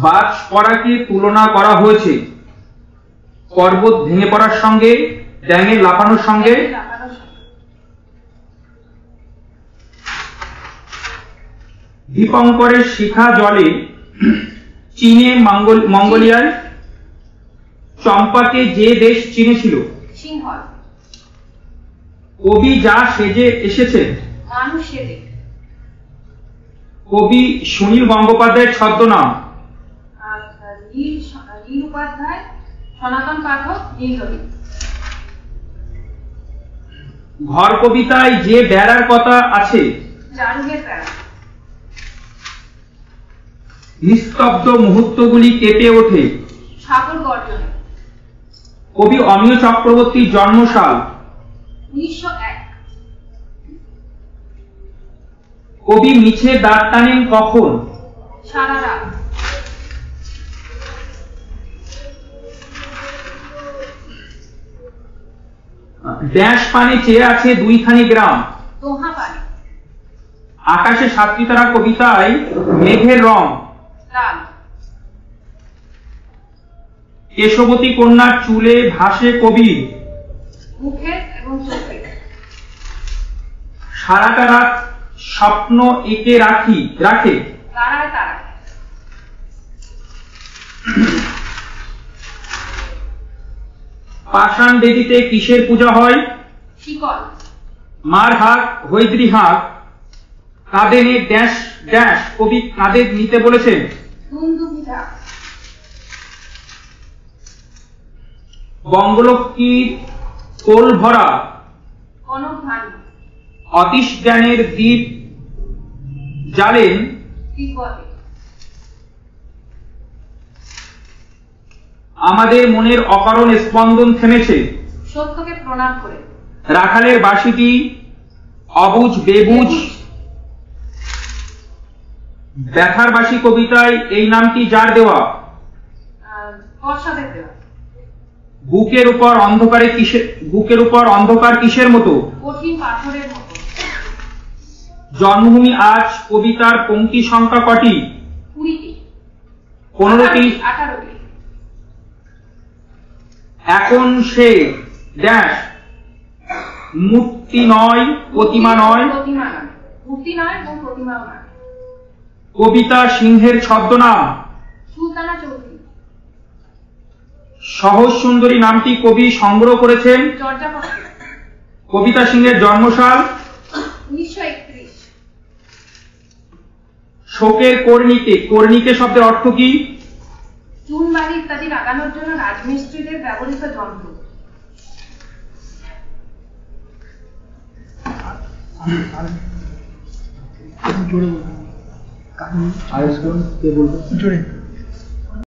বাজ পড়াকে তুলনা করা হয়েছে পর্বত ভেঙে পড়ার সঙ্গে, ড্যাঙের লাফানোর সঙ্গে। দীপঙ্করের শিখা জলে চীনে মঙ্গোলিয়ায় চম্পাকে যে দেশ চিনেছিল? সিংহল। কবি যা সেজে এসেছে? মানুষ সেজে। কবি সুনীল গঙ্গোপাধ্যায়ের ছদ্মনাম? নীল উপাধ্যায়, সনাতন পাঠক, নীলদী। ঘর কবিতায় যে বেড়ার কথা আছে? জারুলের বেড়া। নিস্তব্ধ মুহূর্তগুলি কেঁপে ওঠে সাগর গর্জনে। কবি অমিয় চক্রবর্তীর জন্মসাল? 1901। কবি মিছে দাঁত টানেন কখন? সারা রাত। ড্যাশ পানে চেয়ে আছে দুইখানি গ্রাম? দোহা পানি। আকাশে সাতটি তারা কবিতায় মেঘের রং? লাল। কেশবতী কন্যার চুলে ভাসে কবি মুখে এবং চোখে। সারাটা রাত স্বপ্ন এঁকে রাখে তারায় তারায়। পাষাণ বেদিতে কিসের পূজা হয়? শিকল। মার হাক হৈদ্রি হাক কাঁধে নিয়ে ড্যাশ ড্যাশ কবি কাঁধে নিতে বলেছেন? দুন্দুভিধা। বঙ্গলক্ষ্মীর কোল ভরা কনক ভানু। অতীশ জ্ঞানের দ্বীপ জ্বালেন তিব্বতে। আমাদের মনের অকারণ স্পন্দন থেমেছে সত্যকে প্রণাম করে। রাখালের বাঁশিটি অবুঝ বেবুঝ ব্যথার বাঁশি কবিতায় এই নামটি যার দেওয়া? কর্ষাদের দেওয়া। বুকের উপর অন্ধকার কিসের মতো? কঠিন পাথরের মতো। জন্মভূমি আজ কবিতার পংক্তি সংখ্যা কটি? 20টি। 15টি। 18টি। এখন সে ড্যাশ মূর্তি নয় প্রতিমা নয়। প্রতিমা নয়, মূর্তি নয় এবং প্রতিমাও নয়। কবিতা সিংহের ছদ্মনাম? সুলতানা চৌধুরী। সহজ সুন্দরী নামটি কবি সংগ্রহ করেছেন? চর্যাপত্র। কবিতা সিংহের জন্মসাল? 1931। শোকের কর্ণিকে শব্দের অর্থ কি? চুন বালি ইত্যাদি লাগানোর জন্য রাজমিস্ত্রিদের ব্যবহৃত যন্ত্র। জোরে বলুন। কে বলবো? জোরে।